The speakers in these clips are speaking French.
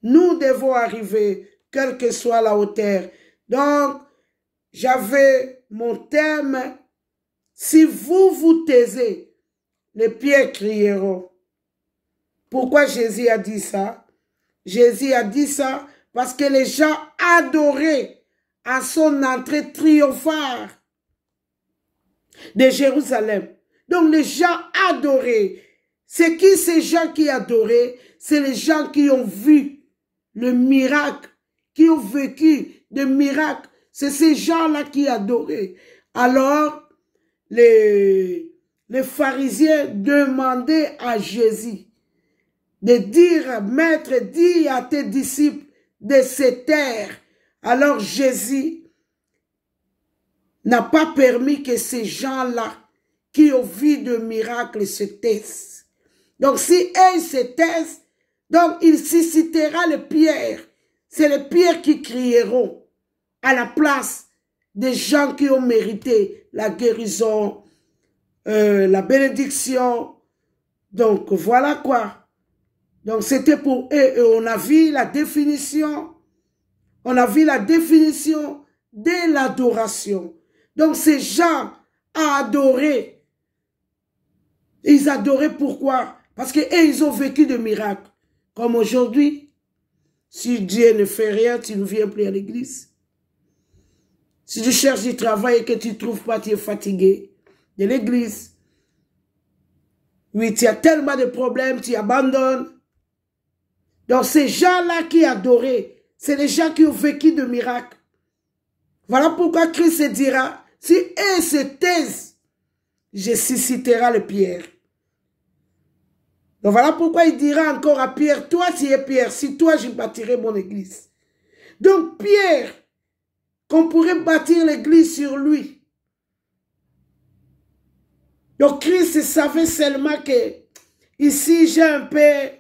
Nous devons arriver, quelle que soit la hauteur. Donc, j'avais mon thème. Si vous vous taisez, les pierres crieront. Pourquoi Jésus a dit ça? Jésus a dit ça parce que les gens adoraient à son entrée triomphale de Jérusalem. Donc les gens adoraient. C'est qui ces gens qui adoraient? C'est les gens qui ont vu le miracle, qui ont vécu des miracles. C'est ces gens-là qui adoraient. Alors, les pharisiens demandaient à Jésus de dire, Maître, dis à tes disciples de se taire. Alors Jésus n'a pas permis que ces gens-là qui ont vu de miracles se taisent. Donc si elles se taisent, donc il suscitera les pierres. C'est les pierres qui crieront à la place des gens qui ont mérité la guérison, la bénédiction. Donc voilà quoi. Donc c'était pour eux, et on a vu la définition, de l'adoration. Donc ces gens adoraient. Ils adoraient pourquoi? Parce qu'ils ont vécu de miracles. Comme aujourd'hui, si Dieu ne fait rien, tu ne viens plus à l'église. Si tu cherches du travail et que tu ne trouves pas, tu es fatigué de l'église. Oui, tu as tellement de problèmes, tu abandonnes. Donc ces gens-là qui adoraient, c'est les gens qui ont vécu de miracles. Voilà pourquoi Christ dira, si eux se taisent, je susciterai les pierres. Donc voilà pourquoi il dira encore à Pierre, toi tu es Pierre, si toi je bâtirai mon église. Donc Pierre, qu'on pourrait bâtir l'église sur lui. Donc Christ savait seulement que ici j'ai un peu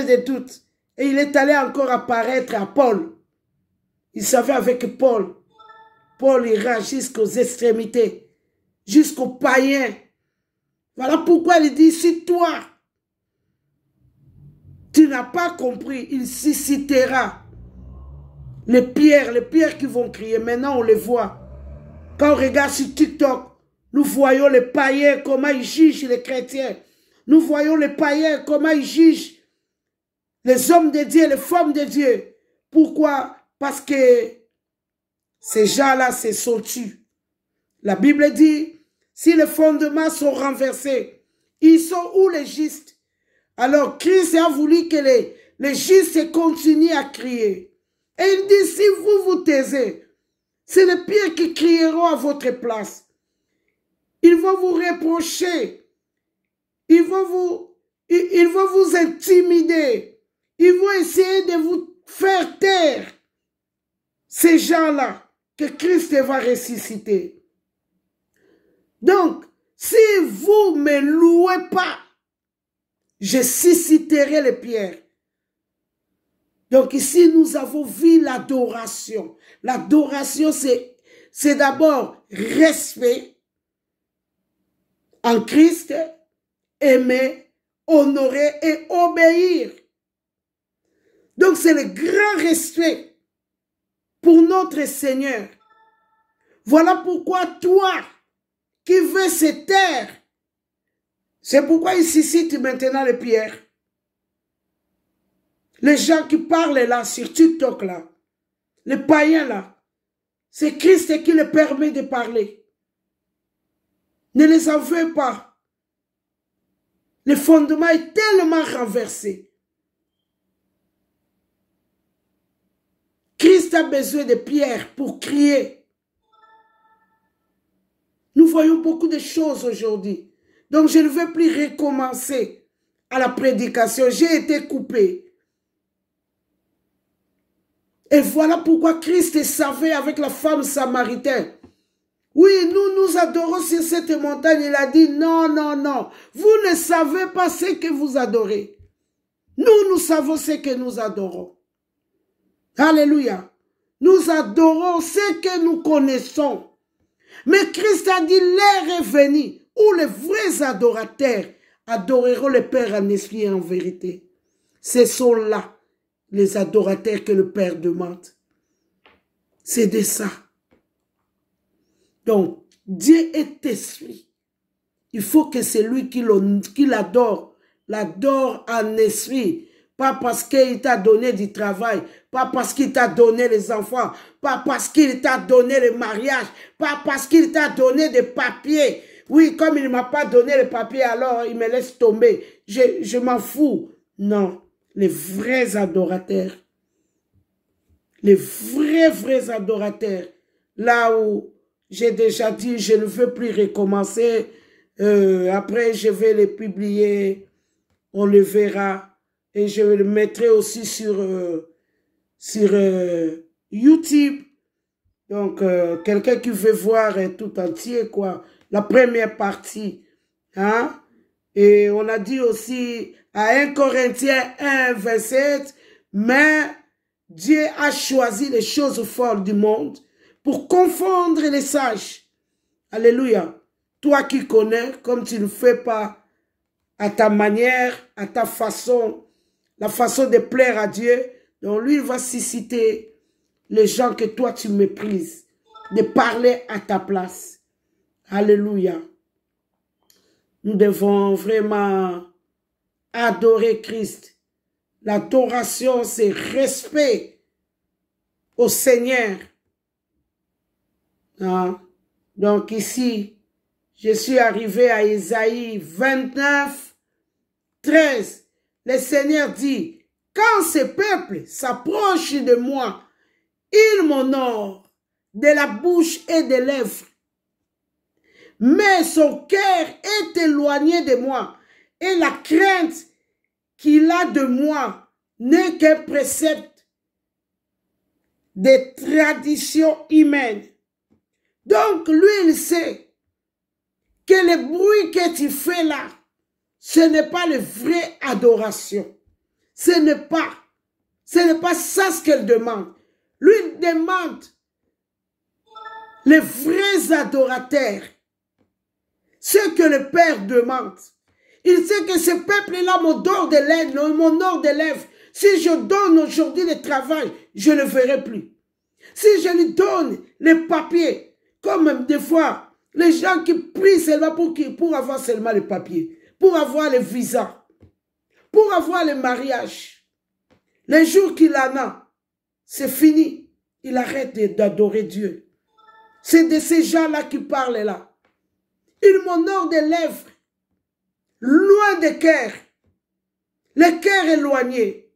de doute. Et il est allé encore apparaître à Paul. Il savait avec Paul. Paul ira jusqu'aux extrémités, jusqu'aux païens. Voilà pourquoi il dit, si toi, tu n'as pas compris, il suscitera les pierres qui vont crier. Maintenant, on les voit. Quand on regarde sur TikTok, nous voyons les païens, comment ils jugent les chrétiens. Nous voyons les païens, comment ils jugent les hommes de Dieu, les femmes de Dieu. Pourquoi? Parce que ces gens-là se sont tués. La Bible dit, si les fondements sont renversés, ils sont où les justes? Alors Christ a voulu que les justes continuent à crier. Et il dit, si vous vous taisez, c'est les pierres qui crieront à votre place. Ils vont vous reprocher. Ils vont vous intimider. Ils vont essayer de vous faire taire. Ces gens-là que Christ va ressusciter. Donc, si vous ne me louez pas, je susciterai les pierres. Donc ici, nous avons vu l'adoration. L'adoration, c'est d'abord respect en Christ, aimer, honorer et obéir. Donc c'est le grand respect pour notre Seigneur. Voilà pourquoi toi qui veux se taire, c'est pourquoi il suscite maintenant les pierres. Les gens qui parlent là, sur TikTok là, les païens là, c'est Christ qui les permet de parler. Ne les en veux pas. Le fondement est tellement renversé. Christ a besoin de pierres pour crier. Nous voyons beaucoup de choses aujourd'hui. Donc je ne veux plus recommencer à la prédication. J'ai été coupé. Et voilà pourquoi Christ savait avec la femme samaritaine. Oui, nous adorons sur cette montagne. Il a dit, non, non, non. Vous ne savez pas ce que vous adorez. Nous savons ce que nous adorons. Alléluia. Nous adorons ce que nous connaissons. Mais Christ a dit, l'heure est venue où les vrais adorateurs adoreront le Père en esprit et en vérité. Ce sont là les adorateurs que le Père demande. C'est de ça. Donc, Dieu est esprit. Il faut que celui qui l'adore, l'adore en esprit. Pas parce qu'il t'a donné du travail, pas parce qu'il t'a donné les enfants, pas parce qu'il t'a donné le mariage, pas parce qu'il t'a donné des papiers. Oui, comme il ne m'a pas donné les papiers, alors il me laisse tomber. Je m'en fous. Non, les vrais adorateurs, les vrais adorateurs, là où j'ai déjà dit, je ne veux plus recommencer, après je vais les publier, on le verra. Et je le mettrai aussi sur YouTube. Donc, quelqu'un qui veut voir tout entier, quoi. La première partie. Hein? Et on a dit aussi à 1 Corinthiens 1, 27, mais Dieu a choisi les choses folles du monde pour confondre les sages. Alléluia. Toi qui connais, comme tu ne fais pas à ta manière, à ta façon, la façon de plaire à Dieu, donc lui, il va susciter les gens que toi, tu méprises, de parler à ta place. Alléluia. Nous devons vraiment adorer Christ. L'adoration, c'est respect au Seigneur. Hein? Donc ici, je suis arrivé à Isaïe 29, 13. Le Seigneur dit, quand ce peuple s'approche de moi, il m'honore de la bouche et des lèvres. Mais son cœur est éloigné de moi et la crainte qu'il a de moi n'est qu'un précepte des traditions humaines. Donc lui, il sait que le bruit que tu fais là, ce n'est pas la vraie adoration. Ce n'est pas ça ce qu'elle demande. Lui, il demande les vrais adorateurs. Ce que le Père demande. Il sait que ce peuple-là m'honore de lèvres. Si je donne aujourd'hui le travail, je ne le verrai plus. Si je lui donne les papiers, comme des fois, les gens qui prient seulement pour avoir seulement les papiers, pour avoir le visa, pour avoir le mariage. Les jours qu'il en a, c'est fini. Il arrête d'adorer Dieu. C'est de ces gens-là qui parlent là. Il m'honore des lèvres, loin des cœurs, les cœurs éloignés.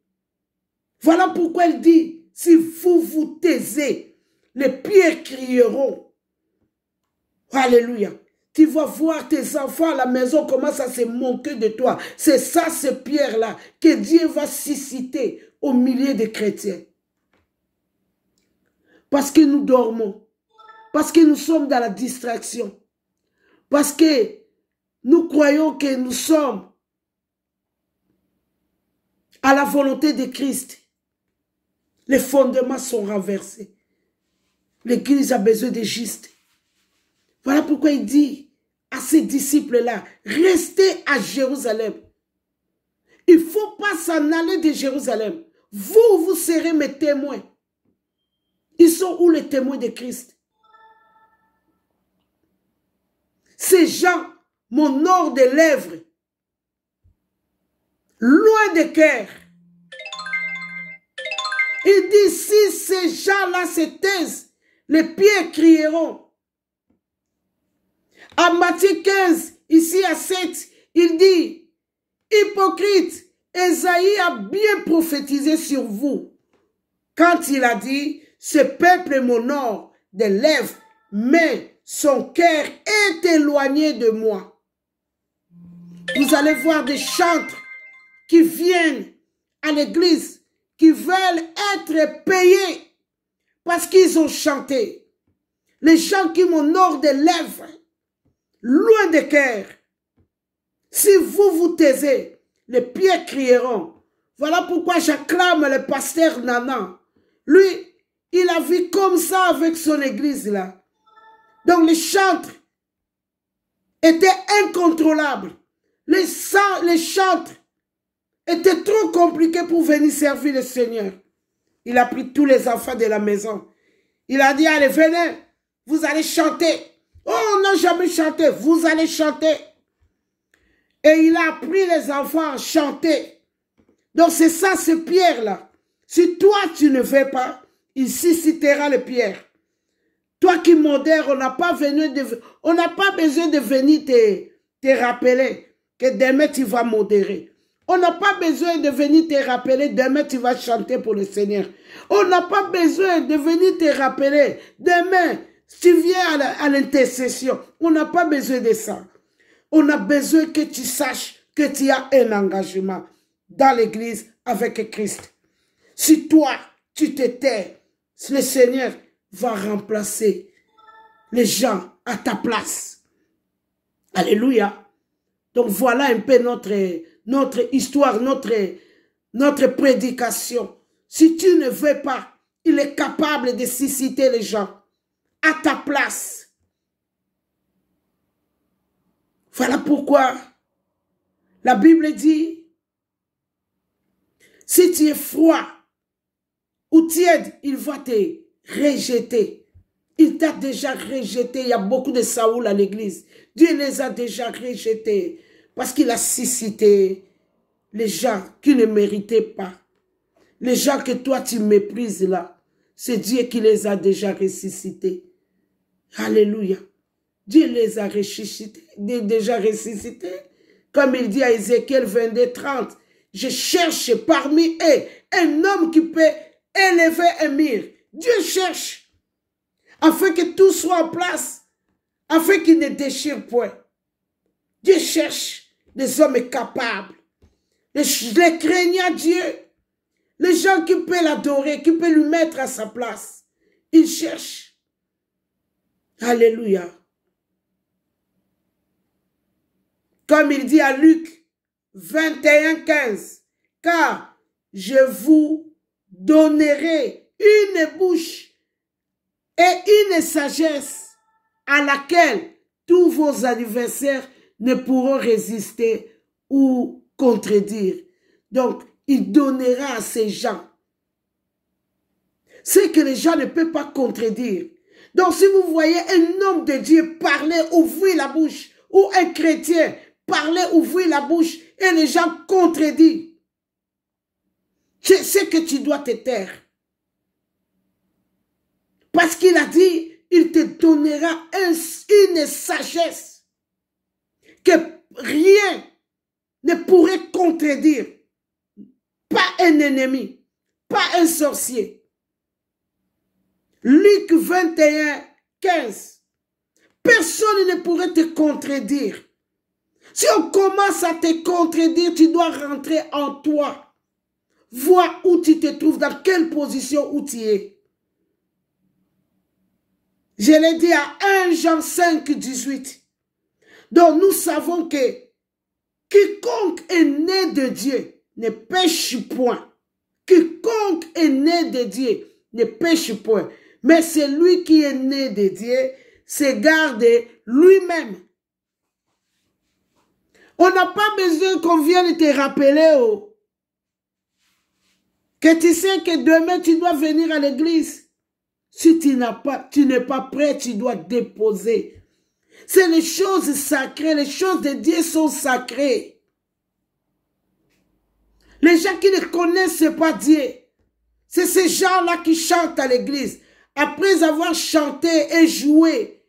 Voilà pourquoi il dit, si vous vous taisez, les pierres crieront. Alléluia. Tu vas voir tes enfants à la maison commencent à se moquer de toi. C'est ça, ces pierres-là, que Dieu va susciter au milieu des chrétiens. Parce que nous dormons. Parce que nous sommes dans la distraction. Parce que nous croyons que nous sommes à la volonté de Christ. Les fondements sont renversés. L'Église a besoin de juste. Voilà pourquoi il dit à ses disciples-là, restez à Jérusalem. Il ne faut pas s'en aller de Jérusalem. Vous serez mes témoins. Ils sont où les témoins de Christ? Ces gens m'honorent des lèvres, loin des cœurs. Il dit, si ces gens-là se taisent, les pieds crieront. À Matthieu 15, ici à 7, il dit, hypocrite, Ésaïe a bien prophétisé sur vous. Quand il a dit, ce peuple m'honore des lèvres, mais son cœur est éloigné de moi. Vous allez voir des chantres qui viennent à l'église, qui veulent être payés parce qu'ils ont chanté. Les gens qui m'honorent des lèvres, loin des cœurs. Si vous vous taisez, les pieds crieront. Voilà pourquoi j'acclame le pasteur Nana. Lui, il a vu comme ça avec son église là. Donc les chantres étaient incontrôlables. Les chantres était trop compliqué pour venir servir le Seigneur. Il a pris tous les enfants de la maison. Il a dit, allez, venez, vous allez chanter. Oh, on n'a jamais chanté, vous allez chanter. Et il a appris les enfants à chanter. Donc c'est ça, ce Pierre-là. Si toi, tu ne veux pas, il suscitera les pierres. Toi qui modères, on n'a pas besoin de venir te rappeler que demain tu vas modérer. On n'a pas besoin de venir te rappeler demain tu vas chanter pour le Seigneur. On n'a pas besoin de venir te rappeler demain tu viens à l'intercession. On n'a pas besoin de ça. On a besoin que tu saches que tu as un engagement dans l'église avec Christ. Si toi, tu te tais, le Seigneur va remplacer les gens à ta place. Alléluia. Donc voilà un peu notre histoire, notre prédication. Si tu ne veux pas, il est capable de susciter les gens à ta place. Voilà pourquoi la Bible dit, si tu es froid ou tiède, il va te rejeter. Il t'a déjà rejeté. Il y a beaucoup de Saoul à l'église. Dieu les a déjà rejetés parce qu'il a suscité les gens qui ne méritaient pas. Les gens que toi tu méprises là, c'est Dieu qui les a déjà ressuscités. Alléluia. Dieu les a ressuscités, déjà ressuscités. Comme il dit à Ézéchiel 22, 30, je cherche parmi eux un homme qui peut élever un mur. Dieu cherche afin que tout soit en place, afin qu'il ne déchire point. Dieu cherche des hommes capables, les craignants Dieu, les gens qui peuvent l'adorer, qui peuvent lui mettre à sa place. Il cherche. Alléluia. Comme il dit à Luc 21, 15, car je vous donnerai une bouche et une sagesse à laquelle tous vos adversaires ne pourront résister ou contredire. Donc, il donnera à ces gens ce que les gens ne peuvent pas contredire. Donc, si vous voyez un homme de Dieu parler, ouvrir la bouche, ou un chrétien parler, ouvrir la bouche, et les gens contredisent, c'est que tu dois te taire. Parce qu'il a dit, il te donnera une sagesse que rien ne pourrait contredire. Pas un ennemi, pas un sorcier. Luc 21, 15. Personne ne pourrait te contredire. Si on commence à te contredire, tu dois rentrer en toi. Voir où tu te trouves, dans quelle position où tu es. Je l'ai dit à 1 Jean 5, 18. Donc nous savons que quiconque est né de Dieu ne pêche point. Quiconque est né de Dieu ne pêche point. Mais celui qui est né de Dieu s'égare de lui-même. On n'a pas besoin qu'on vienne te rappeler que tu sais que demain tu dois venir à l'église. Si tu n'es pas prêt, tu dois déposer. C'est les choses sacrées, les choses de Dieu sont sacrées. Les gens qui ne connaissent pas Dieu, c'est ces gens-là qui chantent à l'église. Après avoir chanté et joué,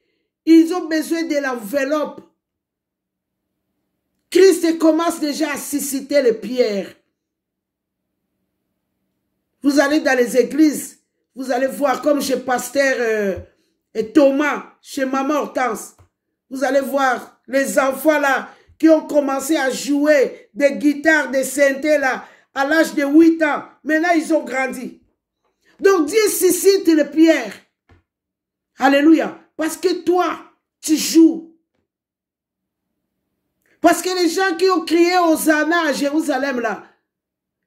ils ont besoin de l'enveloppe. Christ commence déjà à susciter les pierres. Vous allez dans les églises, vous allez voir comme chez Pasteur Thomas, chez Maman Hortense. Vous allez voir les enfants là qui ont commencé à jouer des guitares, des synthés là à l'âge de 8 ans. Maintenant, ils ont grandi. Donc, Dieu suscite les pierres. Alléluia. Parce que toi, tu joues. Parce que les gens qui ont crié Hosanna à Jérusalem là,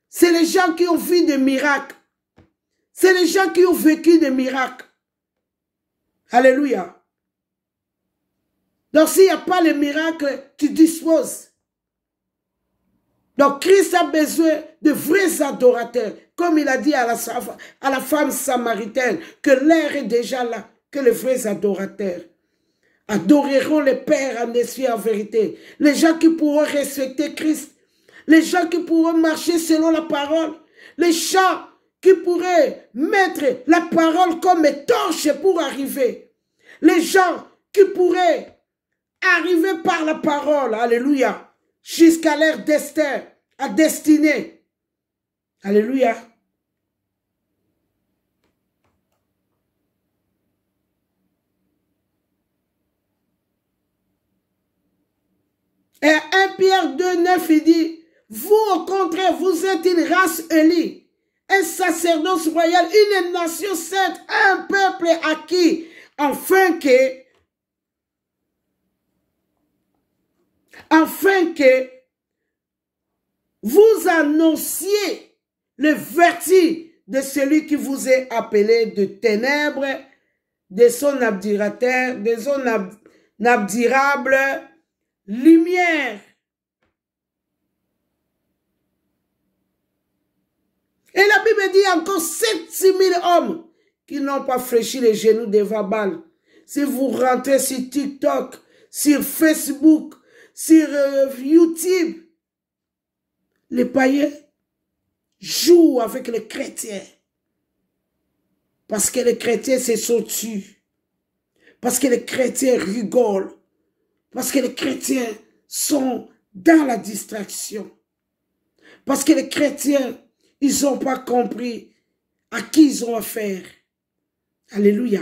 c'est les gens qui ont vu des miracles. C'est les gens qui ont vécu des miracles. Alléluia. Donc s'il n'y a pas les miracles, tu disposes. Donc Christ a besoin de vrais adorateurs. Comme il a dit à la femme samaritaine, que l'air est déjà là, que les vrais adorateurs adoreront le Père en esprit et en vérité. Les gens qui pourront respecter Christ, les gens qui pourront marcher selon la parole, les gens qui pourraient mettre la parole comme torche pour arriver, les gens qui pourraient arriver par la parole, alléluia, jusqu'à l'ère d'Esther, à destinée. Alléluia. Et 1 Pierre 2, 9, il dit, vous au contraire, vous êtes une race élue, un sacerdoce royal, une nation sainte, un peuple acquis, afin que vous annonciez le vertu de celui qui vous est appelé de ténèbres, de son abdirateur, de son abdirable lumière. Et la Bible dit encore 700 000 hommes qui n'ont pas fléchi les genoux devant Baal. Si vous rentrez sur TikTok, sur Facebook, sur YouTube, les païens jouent avec les chrétiens. Parce que les chrétiens se sont tués. Parce que les chrétiens rigolent. Parce que les chrétiens sont dans la distraction. Parce que les chrétiens, ils n'ont pas compris à qui ils ont affaire. Alléluia.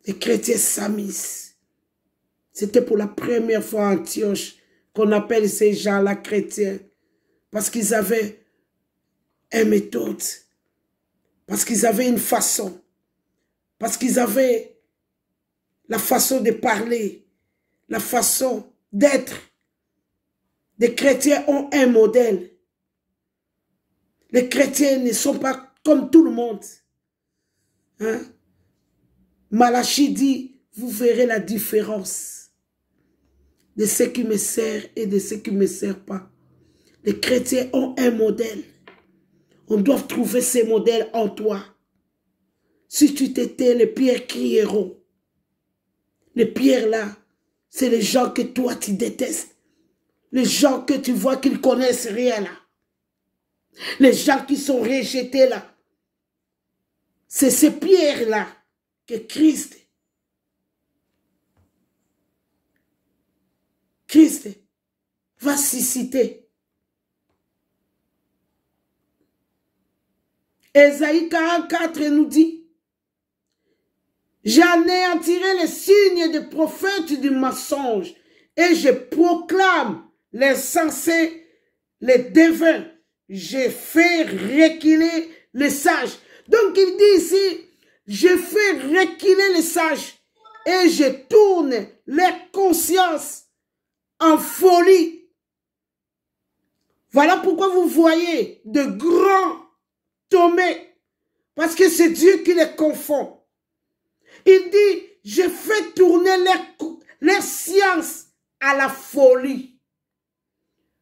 Les chrétiens s'amusent. C'était pour la première fois à Antioche qu'on appelle ces gens-là chrétiens. Parce qu'ils avaient une méthode. Parce qu'ils avaient une façon. Parce qu'ils avaient la façon de parler. La façon d'être. Les chrétiens ont un modèle. Les chrétiens ne sont pas comme tout le monde. Hein? Malachie dit, vous verrez la différence de ceux qui me servent et de ceux qui ne me servent pas. Les chrétiens ont un modèle. On doit trouver ces modèles en toi. Si tu t'étais, les pierres crieront. Les pierres là, c'est les gens que toi tu détestes. Les gens que tu vois qu'ils ne connaissent rien là. Les gens qui sont rejetés là. C'est ces pierres là que Christ va susciter. Ésaïe 44 nous dit, j'anéantirai les signes des prophètes du mensonge et je proclame les sensés, les devins. Je fais reculer les sages. Donc il dit ici, je fais reculer les sages et je tourne les consciences en folie. Voilà pourquoi vous voyez de grands tombés, parce que c'est Dieu qui les confond. Il dit, je fais tourner les sciences à la folie.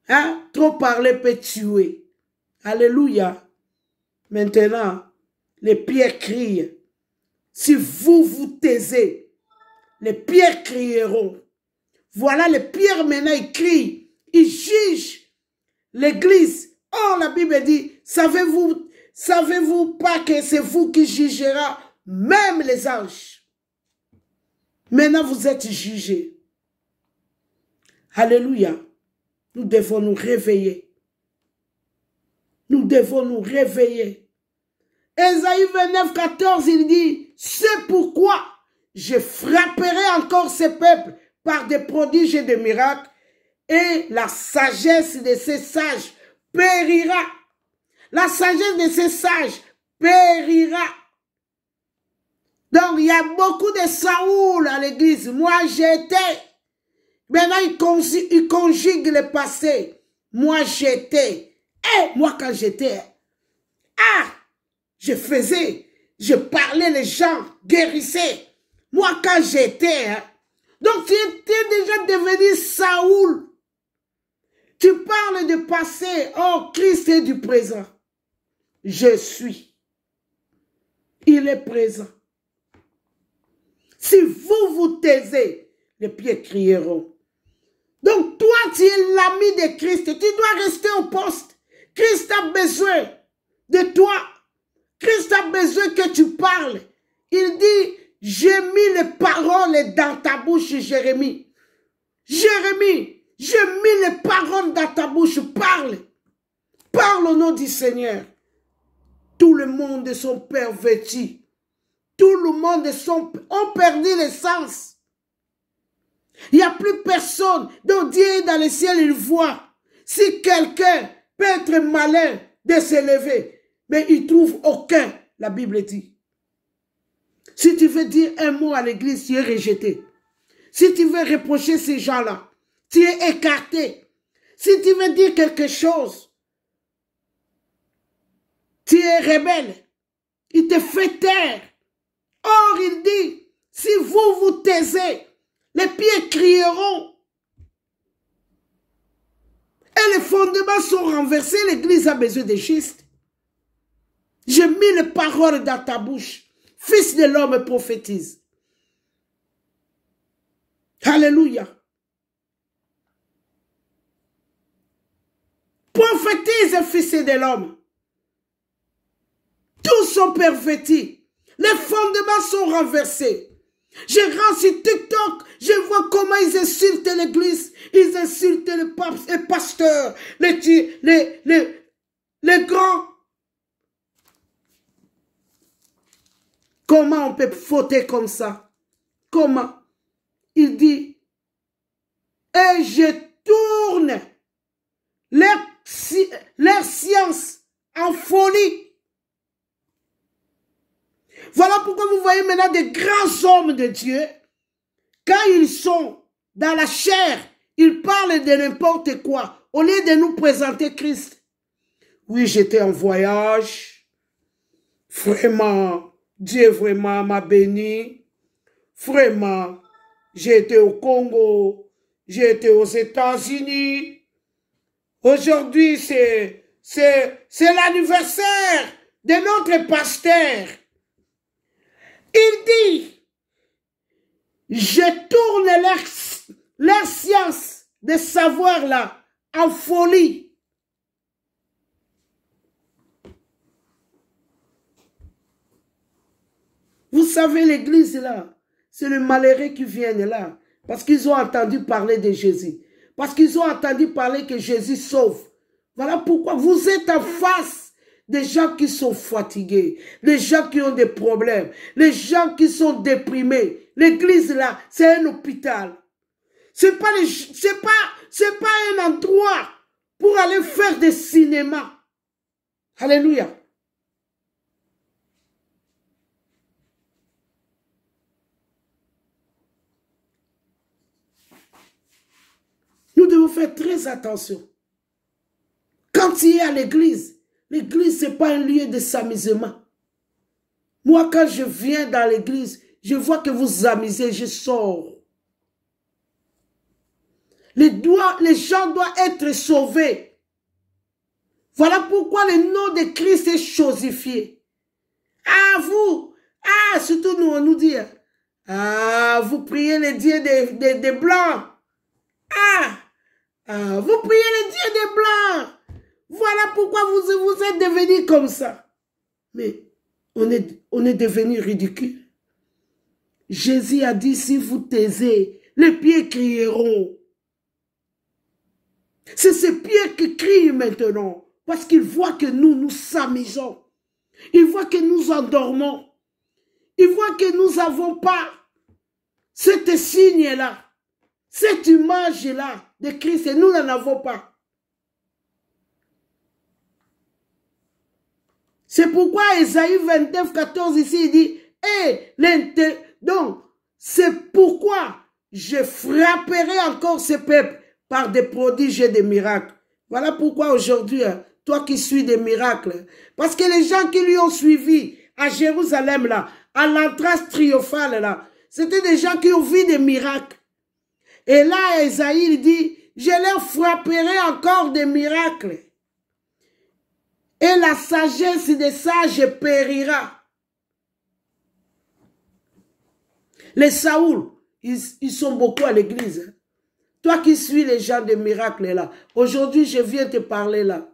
Hein? Trop parler peut tuer. Alléluia. Maintenant, les pierres crient. Si vous vous taisez, les pierres crieront. Voilà, les pierres maintenant, ils crient. Ils jugent l'église. Or, la Bible dit, savez-vous pas que c'est vous qui jugera même les anges? Maintenant, vous êtes jugés. Alléluia. Nous devons nous réveiller. Nous devons nous réveiller. Ésaïe 29, 14, il dit, c'est pourquoi je frapperai encore ce peuple par des prodiges et des miracles, et la sagesse de ces sages périra. La sagesse de ces sages périra. Donc, il y a beaucoup de Saoul à l'église. Moi, j'étais. Maintenant, il conjugue le passé. Moi, j'étais. Et moi, quand j'étais, je parlais, les gens guérissaient. Moi, quand j'étais, donc tu étais déjà devenu Saoul. Tu parles de passé. Oh, Christ est du présent. Je suis. Il est présent. Si vous vous taisez, les pieds crieront. Donc toi, tu es l'ami de Christ. Tu dois rester au poste. Christ a besoin de toi. Christ a besoin que tu parles. Il dit, j'ai mis les paroles dans ta bouche, Jérémie. Jérémie, j'ai mis les paroles dans ta bouche. Parle. Parle au nom du Seigneur. Tout le monde sont pervertis. Tout le monde ont perdu les sens. Il n'y a plus personne. Donc Dieu est dans le ciel, il voit. Si quelqu'un peut être malin de s'élever, mais il ne trouve aucun, la Bible dit. Si tu veux dire un mot à l'église, tu es rejeté. Si tu veux reprocher ces gens-là, tu es écarté. Si tu veux dire quelque chose, tu es rebelle. Il te fait taire. Or, il dit, si vous vous taisez, les pieds crieront. Et les fondements sont renversés. L'église a besoin de juste. J'ai mis les paroles dans ta bouche. Fils de l'homme prophétise. Alléluia. Prophétise, fils de l'homme. Tous sont pervertis. Les fondements sont renversés. Je rentre sur TikTok, je vois comment ils insultent l'église, ils insultent les pasteurs, les grands. Comment on peut fauter comme ça? Comment? Il dit, et je tourne leur science en folie. Voilà pourquoi vous voyez maintenant des grands hommes de Dieu, quand ils sont dans la chair, ils parlent de n'importe quoi, au lieu de nous présenter Christ. Oui, j'étais en voyage, vraiment, Dieu vraiment m'a béni, vraiment, j'ai été au Congo, j'ai été aux États-Unis, aujourd'hui c'est l'anniversaire de notre pasteur. Il dit, je tourne leur science de savoir là en folie. Vous savez, l'église là, c'est le malheureux qui viennent là, parce qu'ils ont entendu parler de Jésus, parce qu'ils ont entendu parler que Jésus sauve. Voilà pourquoi vous êtes en face des gens qui sont fatigués, les gens qui ont des problèmes, les gens qui sont déprimés. L'église là, c'est un hôpital. C'est pas un endroit pour aller faire des cinémas. Alléluia. Nous devons faire très attention. Quand tu es à l'église, l'église, ce n'est pas un lieu de s'amusement. Moi, quand je viens dans l'église, je vois que vous amusez, je sors. Les gens doivent être sauvés. Voilà pourquoi le nom de Christ est chosifié. Ah, vous, surtout nous, on nous dit, vous priez les dieux des Blancs. Vous priez les dieux des Blancs. Voilà pourquoi vous êtes devenus comme ça. Mais on est devenu ridicule. Jésus a dit, si vous taisez, les pieds crieront. C'est ces pieds qui crient maintenant. Parce qu'ils voient que nous s'amusons. Ils voient que nous endormons. Ils voient que nous n'avons pas ce signe-là. Cette image-là de Christ, et nous n'en avons pas. C'est pourquoi Ésaïe 29, 14 ici, il dit, donc, c'est pourquoi je frapperai encore ce peuple par des prodiges et des miracles. Voilà pourquoi aujourd'hui, toi qui suis des miracles, parce que les gens qui lui ont suivi à Jérusalem, là, à l'entrée triomphale, là, c'était des gens qui ont vu des miracles. Et là, Ésaïe, il dit, je leur frapperai encore des miracles. Et la sagesse des sages périra. Les Saoul, ils sont beaucoup à l'église. Toi qui suis les gens de miracles là, aujourd'hui je viens te parler là.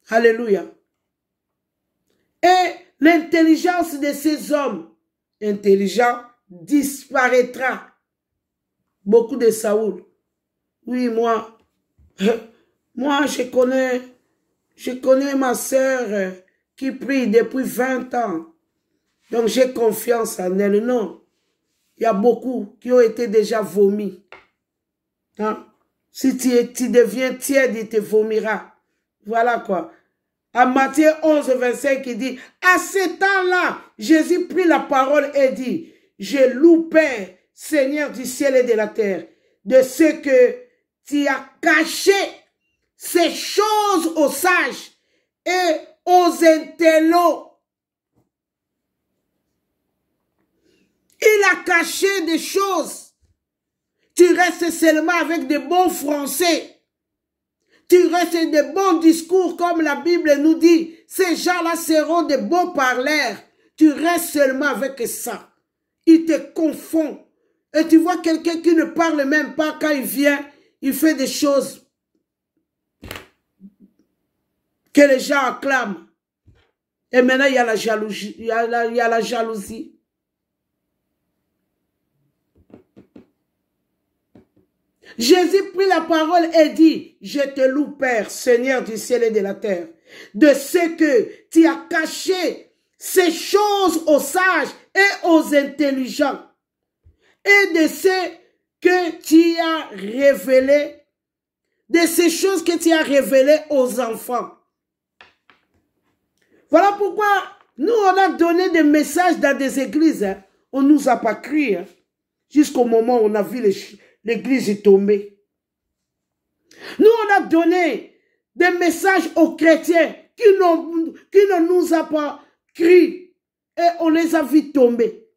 Alléluia. Et l'intelligence de ces hommes intelligents disparaîtra. Beaucoup de Saoul. Oui, moi je connais ma sœur qui prie depuis 20 ans. Donc j'ai confiance en elle. Non, il y a beaucoup qui ont été déjà vomis. Hein? Si tu deviens tiède, il te vomira. Voilà quoi. À Matthieu 11, 25, il dit, à ce temps-là, Jésus prit la parole et dit, je loue Père, Seigneur du ciel et de la terre, de ce que tu as caché ces choses aux sages et aux intellos. Il a caché des choses. Tu restes seulement avec de bons français. Tu restes de bons discours comme la Bible nous dit. Ces gens-là seront de bons parleurs. Tu restes seulement avec ça. Il te confond. Et tu vois quelqu'un qui ne parle même pas quand il vient, il fait des choses que les gens acclament. Et maintenant, il y a la jalousie. Il y a la jalousie. Jésus prit la parole et dit, je te loue Père, Seigneur du ciel et de la terre, de ce que tu as caché ces choses aux sages et aux intelligents, et de ce que tu as révélé, de ces choses que tu as révélées aux enfants. Voilà pourquoi nous, on a donné des messages dans des églises. Hein. On ne nous a pas cru. Hein. Jusqu'au moment où on a vu l'église tomber. Nous, on a donné des messages aux chrétiens qui ne nous a pas cru. Et on les a vus tomber.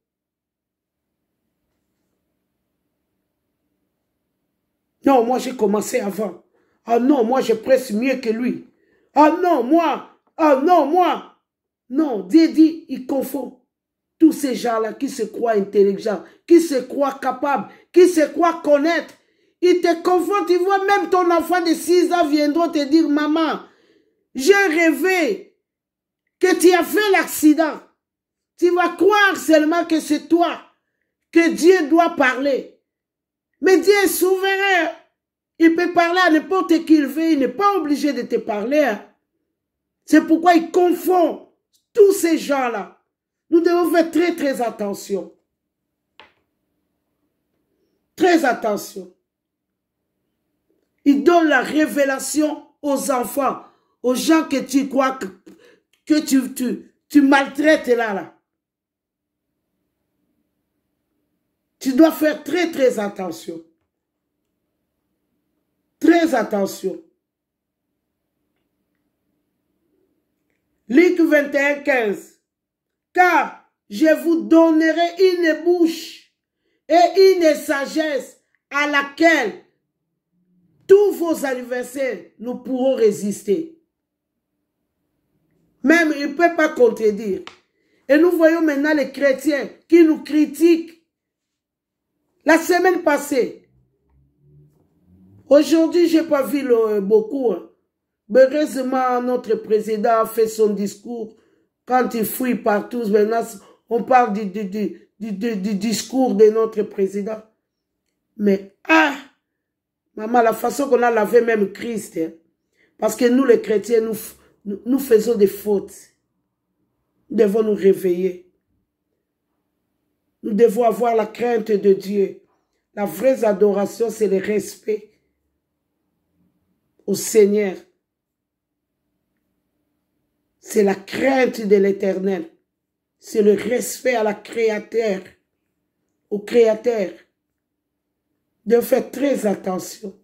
Non, moi j'ai commencé avant. Ah non, moi je presse mieux que lui. Ah non, moi. Ah non, moi. Non, Dieu dit, il confond. Tous ces gens-là qui se croient intelligents, qui se croient capables, qui se croient connaître. Ils te confondent. Tu vois, même ton enfant de 6 ans viendra te dire, maman, j'ai rêvé que tu as fait l'accident. Tu vas croire seulement que c'est toi, que Dieu doit parler. Mais Dieu est souverain. Il peut parler à n'importe qui il veut. Il n'est pas obligé de te parler. Hein. C'est pourquoi il confond tous ces gens-là. Nous devons faire très, très attention. Très attention. Il donne la révélation aux enfants, aux gens que tu crois que tu maltraites là. Tu dois faire très, très attention. Très attention. Luc 21, 15. Car je vous donnerai une bouche et une sagesse à laquelle tous vos adversaires ne pourront résister. Même, il ne peut pas contredire. Et nous voyons maintenant les chrétiens qui nous critiquent. La semaine passée, aujourd'hui, je n'ai pas vu beaucoup. Hein. Mais heureusement, notre président a fait son discours. Quand il fouille partout, maintenant, on parle du discours de notre président. Mais, maman, la façon qu'on a lavé même Christ, hein, parce que nous, les chrétiens, nous faisons des fautes. Nous devons nous réveiller. Nous devons avoir la crainte de Dieu. La vraie adoration, c'est le respect au Seigneur. C'est la crainte de l'Éternel. C'est le respect à la Créateur, au Créateur. De faire très attention.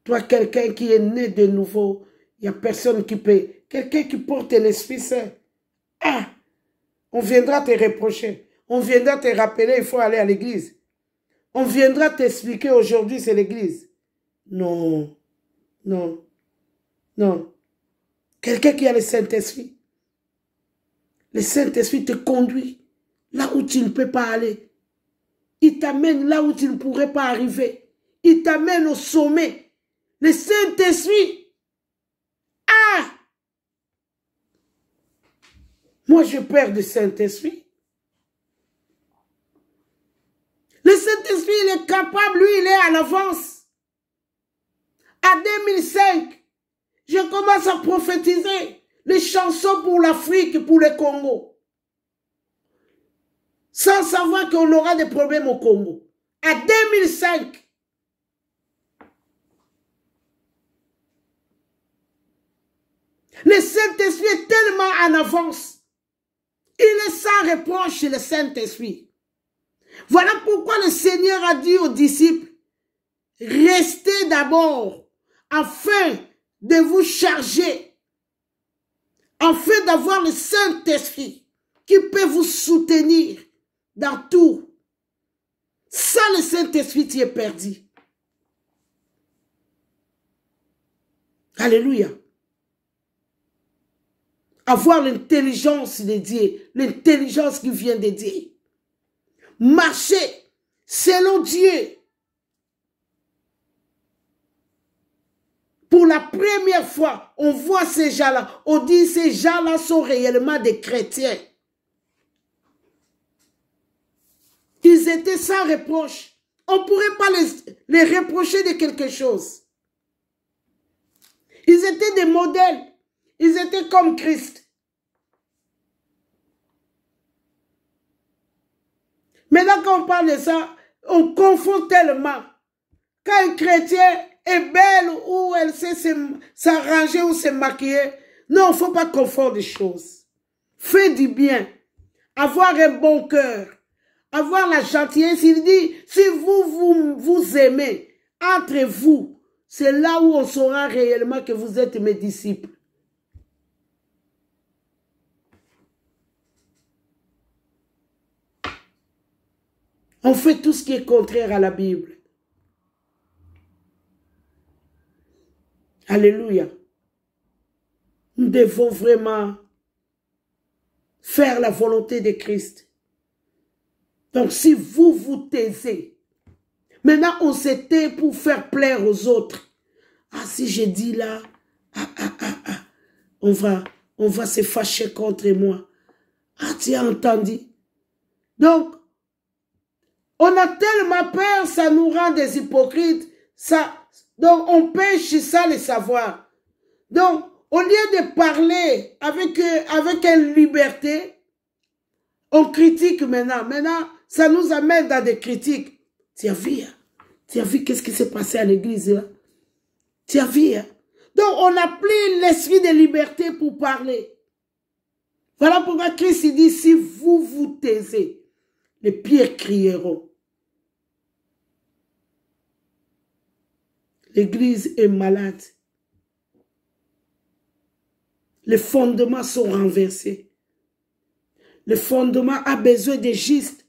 Toi, quelqu'un qui est né de nouveau, il n'y a personne qui peut. Quelqu'un qui porte l'Esprit Saint. On viendra te reprocher. On viendra te rappeler, il faut aller à l'église. On viendra t'expliquer aujourd'hui, c'est l'église. Non, non, non. Quelqu'un qui a le Saint-Esprit. Le Saint-Esprit te conduit là où tu ne peux pas aller. Il t'amène là où tu ne pourrais pas arriver. Il t'amène au sommet. Le Saint-Esprit. Ah! Moi, je perds du Saint-Esprit. Le Saint-Esprit, il est capable, lui, il est à l'avance. À 2005, je commence à prophétiser les chansons pour l'Afrique et pour le Congo. Sans savoir qu'on aura des problèmes au Congo. À 2005. Le Saint-Esprit est tellement en avance. Il est sans reproche, le Saint-Esprit. Voilà pourquoi le Seigneur a dit aux disciples, restez d'abord, afin de vous charger, afin d'avoir le Saint-Esprit qui peut vous soutenir dans tout. Sans le Saint-Esprit, tu es perdu. Alléluia. Avoir l'intelligence de Dieu, l'intelligence qui vient de Dieu. Marcher selon Dieu. Pour la première fois, on voit ces gens-là. On dit ces gens-là sont réellement des chrétiens. Ils étaient sans reproche. On ne pourrait pas les reprocher de quelque chose. Ils étaient des modèles. Ils étaient comme Christ. Maintenant, quand on parle de ça, on confond tellement. Quand un chrétien est belle ou elle sait s'arranger ou se maquiller, non, il ne faut pas confondre les choses. Fais du bien. Avoir un bon cœur. Avoir la gentillesse. Il dit, si vous aimez entre vous, c'est là où on saura réellement que vous êtes mes disciples. On fait tout ce qui est contraire à la Bible. Alléluia. Nous devons vraiment faire la volonté de Christ. Donc si vous vous taisez, maintenant on se tait pour faire plaire aux autres. Ah, si j'ai dit là, on va se fâcher contre moi. Ah, tu as entendu? Donc, on a tellement peur, ça nous rend des hypocrites. Donc, on pêche sans le savoir. Donc, au lieu de parler avec une liberté, on critique maintenant. Maintenant, ça nous amène dans des critiques. Tu as vu qu'est-ce qui s'est passé à l'église là? Tu as vu, hein? Donc, on n'a plus l'esprit de liberté pour parler. Voilà pourquoi Christ dit, si vous vous taisez, les pierres crieront. L'église est malade. Les fondements sont renversés. Le fondement a besoin de juste.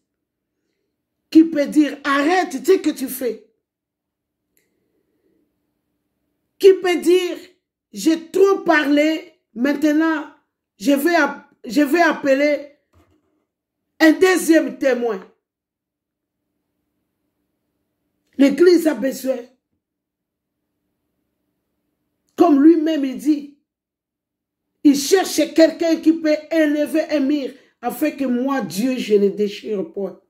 Qui peut dire, arrête ce que tu fais. Qui peut dire, j'ai trop parlé, maintenant je vais appeler un deuxième témoin. L'église a besoin. Comme lui-même il dit, il cherche quelqu'un qui peut élever un mur afin que moi, Dieu, je ne déchire point.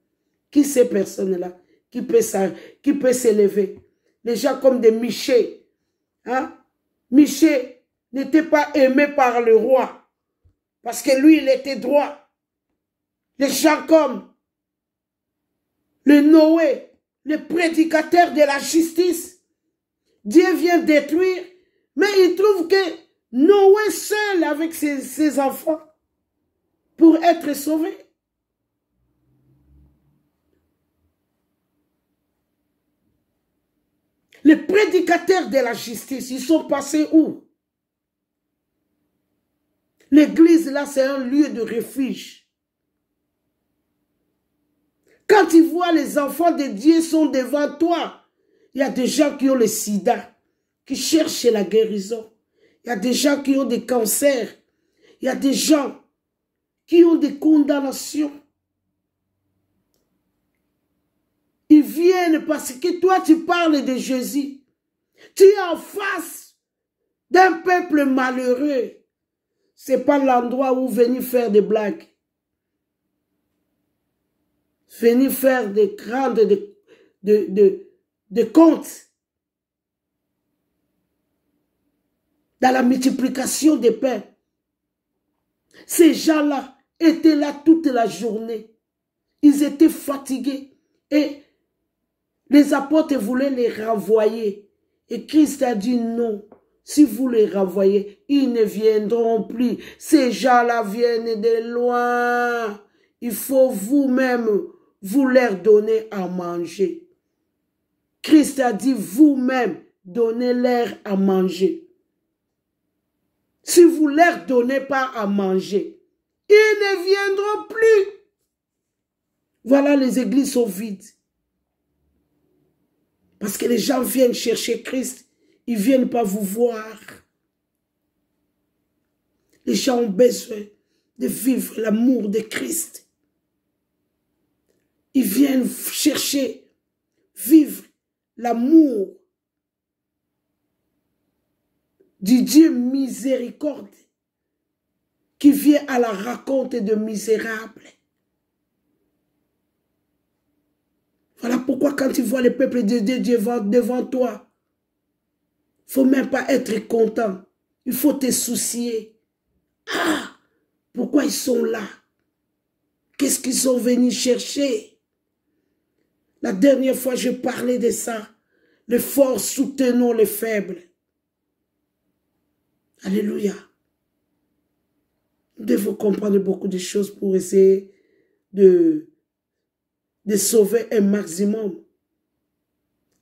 Qui ces personnes-là qui peut s'élever? Les gens comme des Michée. Hein? Michée n'était pas aimé par le roi parce que lui, il était droit. Les gens comme le Noé, le prédicateur de la justice, Dieu vient détruire, mais il trouve que Noé seul avec ses enfants pour être sauvé. Les prédicateurs de la justice, ils sont passés où? L'église, là, c'est un lieu de refuge. Quand tu vois les enfants de Dieu sont devant toi, Il y a des gens qui ont le sida, qui cherchent la guérison. Il y a des gens qui ont des cancers. Il y a des gens qui ont des condamnations. Ils viennent parce que toi, tu parles de Jésus. Tu es en face d'un peuple malheureux. Ce n'est pas l'endroit où venir faire des blagues. Venir faire des grandes de comptes. Dans la multiplication des pains. Ces gens-là étaient là toute la journée. Ils étaient fatigués. Et les apôtres voulaient les renvoyer. Et Christ a dit non. Si vous les renvoyez, ils ne viendront plus. Ces gens-là viennent de loin. Il faut vous-même vous leur donner à manger. Christ a dit vous-même, donnez-leur à manger. Si vous ne leur donnez pas à manger, ils ne viendront plus. Voilà, les églises sont vides. Parce que les gens viennent chercher Christ. Ils ne viennent pas vous voir. Les gens ont besoin de vivre l'amour de Christ. Ils viennent chercher, vivre l'amour du Dieu miséricorde qui vient à la rencontre de misérables. Voilà pourquoi quand tu vois le peuple de Dieu devant toi, il ne faut même pas être content. Il faut te soucier. Ah, pourquoi ils sont là? Qu'est-ce qu'ils sont venus chercher? La dernière fois, je parlais de ça. Les forts soutenons les faibles. Alléluia. Nous devons comprendre beaucoup de choses pour essayer de sauver un maximum.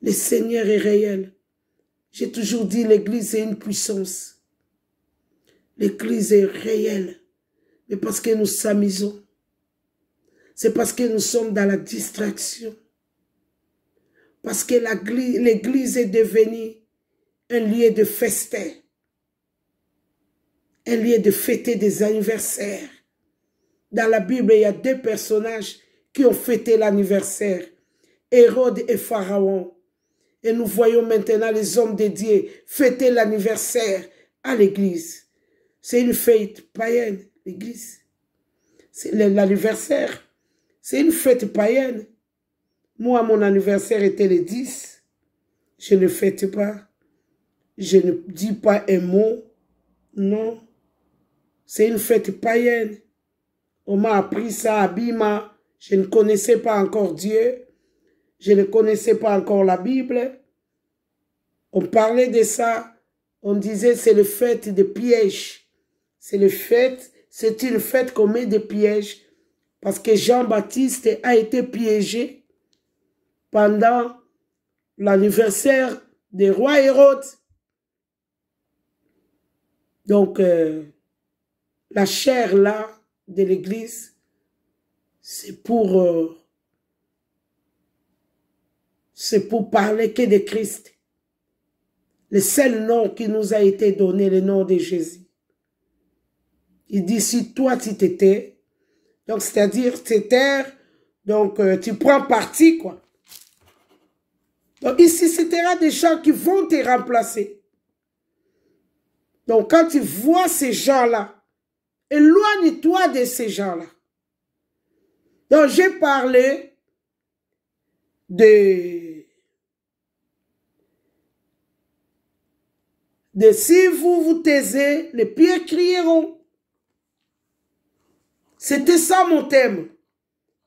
Le Seigneur est réel. J'ai toujours dit l'église est une puissance. L'église est réelle. Mais parce que nous s'amusons. C'est parce que nous sommes dans la distraction. Parce que l'église est devenue un lieu de festin. Un lieu de fêter des anniversaires. Dans la Bible, il y a deux personnages qui ont fêté l'anniversaire. Hérode et Pharaon. Et nous voyons maintenant les hommes de Dieu fêter l'anniversaire à l'église. C'est une fête païenne, l'église. L'anniversaire, c'est une fête païenne. Moi, mon anniversaire était le 10. Je ne fête pas. Je ne dis pas un mot. Non. C'est une fête païenne. On m'a appris ça à Bima. Je ne connaissais pas encore Dieu. Je ne connaissais pas encore la Bible. On parlait de ça. On disait c'est le fête de pièges. C'est une fête qu'on met des pièges. Parce que Jean-Baptiste a été piégé pendant l'anniversaire du roi Hérode. Donc, la chair là de l'église, c'est pour parler que de Christ. Le seul nom qui nous a été donné, le nom de Jésus. Il dit, si toi tu t'étais, donc c'est-à-dire t'étais, donc tu prends parti, quoi. Donc ici, c'était des gens qui vont te remplacer. Donc quand tu vois ces gens-là, éloigne-toi de ces gens-là. Donc j'ai parlé de si vous vous taisez, les pierres crieront. C'était ça mon thème.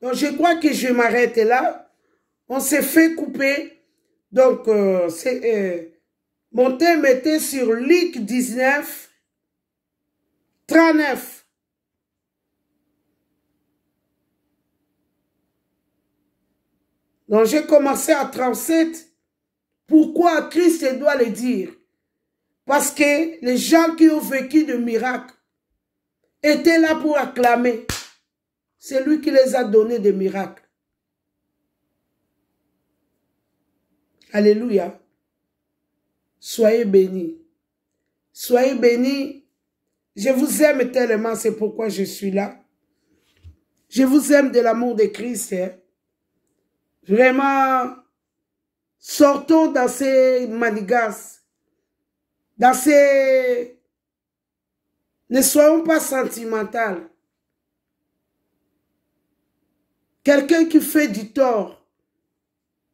Donc je crois que je m'arrête là. On s'est fait couper. Donc mon thème était sur Luc 19, 39. Donc j'ai commencé à 37. Pourquoi Christ doit le dire? Parce que les gens qui ont vécu de miracles étaient là pour acclamer. C'est lui qui les a donné des miracles. Alléluia. Soyez bénis. Soyez bénis. Je vous aime tellement, c'est pourquoi je suis là. Je vous aime de l'amour de Christ. Hein. Vraiment, sortons dans ces manigances. Dans ces... Ne soyons pas sentimentaux. Quelqu'un qui fait du tort,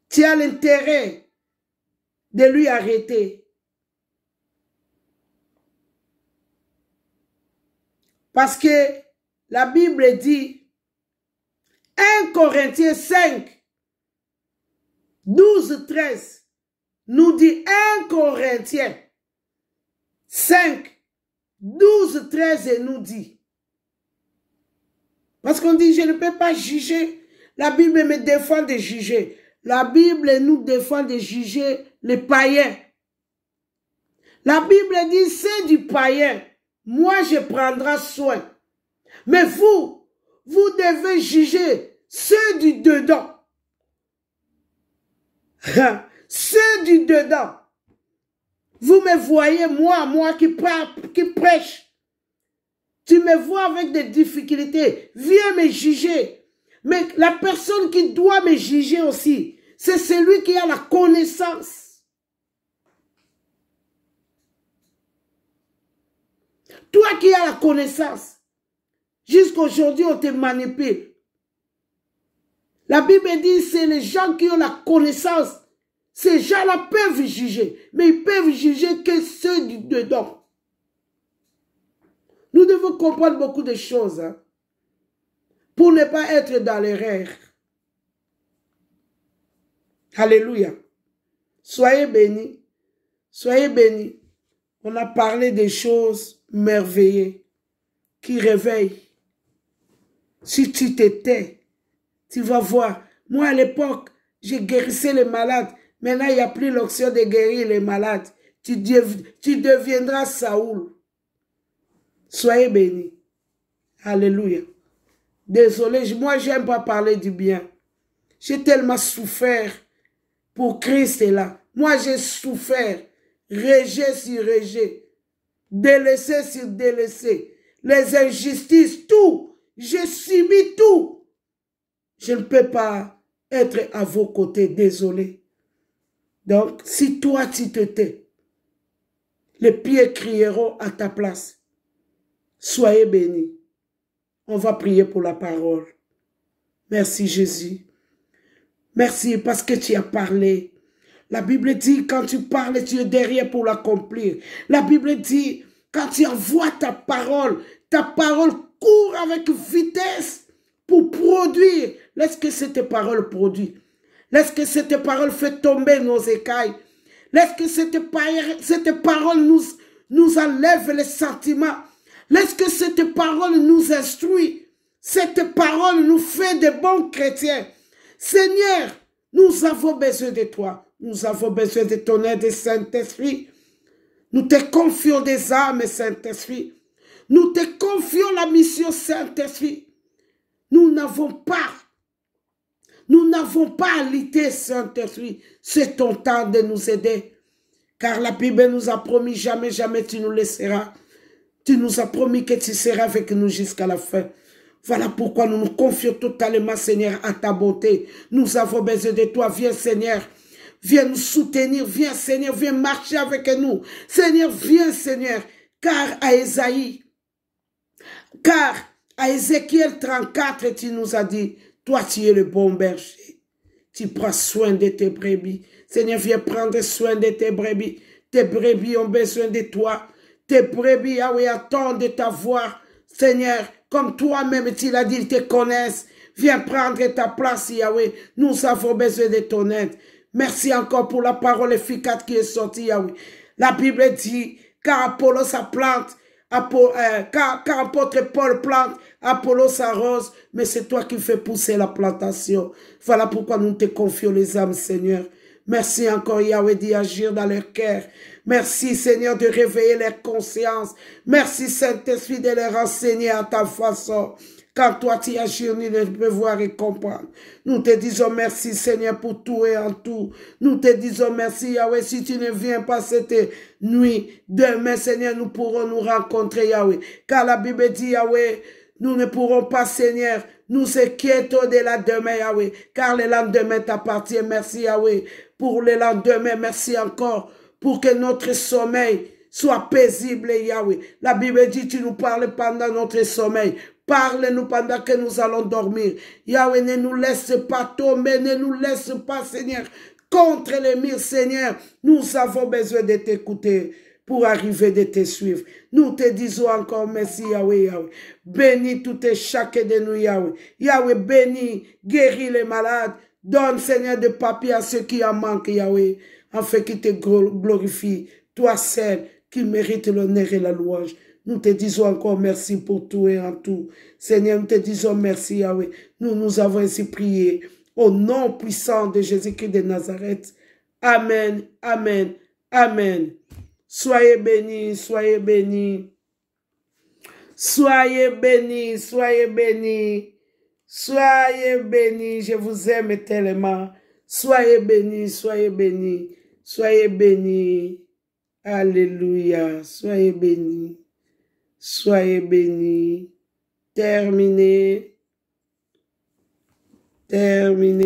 tu as l'intérêt de lui arrêter. Parce que la Bible dit, 1 Corinthiens 5, 12, 13, nous dit 1 Corinthiens 5, 12, 13 et nous dit. Parce qu'on dit, je ne peux pas juger. La Bible me défend de juger. La Bible nous défend de juger les païens. La Bible dit, c'est du païen. Moi, je prendrai soin. Mais vous devez juger ceux du dedans. Ceux du dedans. Vous me voyez, moi qui prêche. Tu me vois avec des difficultés. Viens me juger. Mais la personne qui doit me juger aussi, c'est celui qui a la connaissance. Toi qui as la connaissance, jusqu'à aujourd'hui on te manipule. La Bible dit c'est les gens qui ont la connaissance. Ces gens-là peuvent juger, mais ils peuvent juger que ceux du dedans. Nous devons comprendre beaucoup de choses hein, pour ne pas être dans l'erreur. Alléluia. Soyez bénis. Soyez bénis. On a parlé des choses merveilleuses qui réveillent. Si tu t'étais, tu vas voir. Moi, à l'époque, j'ai guérissé les malades. Maintenant, il n'y a plus l'option de guérir les malades. Tu deviendras Saoul. Soyez bénis. Alléluia. Désolé, moi, j'aime pas parler du bien. J'ai tellement souffert pour Christ est là. Moi, j'ai souffert. Rejet sur rejet. Délaissé sur délaissé. Les injustices, tout. J'ai subi tout. Je ne peux pas être à vos côtés. Désolé. Donc, si toi, tu te tais, les pieds crieront à ta place. Soyez bénis. On va prier pour la parole. Merci Jésus. Merci parce que tu as parlé. La Bible dit quand tu parles, tu es derrière pour l'accomplir. La Bible dit quand tu envoies ta parole court avec vitesse pour produire. Laisse que cette parole produise. Laisse que cette parole fait tomber nos écailles. Laisse que cette parole nous enlève les sentiments. Laisse que cette parole nous instruit. Cette parole nous fait de bons chrétiens. Seigneur, nous avons besoin de toi. Nous avons besoin de ton aide, Saint-Esprit. Nous te confions des âmes, Saint-Esprit. Nous te confions la mission, Saint-Esprit. Nous n'avons pas à lutter, Saint-Esprit. C'est ton temps de nous aider. Car la Bible nous a promis, jamais, jamais tu nous laisseras. Tu nous as promis que tu seras avec nous jusqu'à la fin. Voilà pourquoi nous nous confions totalement, Seigneur, à ta bonté. Nous avons besoin de toi. Viens, Seigneur. Viens nous soutenir. Viens, Seigneur. Viens marcher avec nous. Seigneur, viens, Seigneur. Car à Ézéchiel 34, tu nous as dit, toi, tu es le bon berger. Tu prends soin de tes brebis. Seigneur, viens prendre soin de tes brebis. Tes brebis ont besoin de toi. Tes brebis, Yahweh, attendent ta voix. Seigneur, comme toi-même, tu l'as dit, ils te connaissent. Viens prendre ta place, Yahweh. Nous avons besoin de ton aide. Merci encore pour la parole efficace qui est sortie, Yahweh. La Bible dit, car Apollos sa plante, car apôtre Paul plante, Apollos arrose, mais c'est toi qui fais pousser la plantation. Voilà pourquoi nous te confions les âmes, Seigneur. Merci encore, Yahweh, d'y agir dans leur cœur. Merci, Seigneur, de réveiller leur conscience. Merci, Saint-Esprit, de les renseigner à ta façon. Quand toi tu as journé, ne peux voir et comprendre. Nous te disons merci Seigneur pour tout et en tout. Nous te disons merci Yahweh. Si tu ne viens pas cette nuit, demain Seigneur, nous pourrons nous rencontrer Yahweh. Car la Bible dit Yahweh, nous ne pourrons pas Seigneur nous inquiétons de la demain Yahweh. Car le lendemain t'appartient. Merci Yahweh pour le lendemain. Merci encore pour que notre sommeil soit paisible, Yahweh. La Bible dit, tu nous parles pendant notre sommeil. Parle-nous pendant que nous allons dormir. Yahweh, ne nous laisse pas tomber, ne nous laisse pas, Seigneur, contre les murs, Seigneur. Nous avons besoin de t'écouter pour arriver de te suivre. Nous te disons encore merci, Yahweh, Yahweh. Bénis tout et chacun de nous, Yahweh. Yahweh, bénis, guéris les malades. Donne, Seigneur, de papier à ceux qui en manquent, Yahweh, afin qu'ils te glorifient. Toi seul, qui mérite l'honneur et la louange. Nous te disons encore merci pour tout et en tout. Seigneur, nous te disons merci, Yahweh. Nous avons ainsi prié au nom puissant de Jésus-Christ de Nazareth. Amen, amen, amen. Soyez bénis, soyez bénis. Soyez bénis, soyez bénis. Soyez bénis, je vous aime tellement. Soyez bénis, soyez bénis. Soyez bénis. Alléluia. Soyez bénis. Soyez bénis. Terminé. Terminé.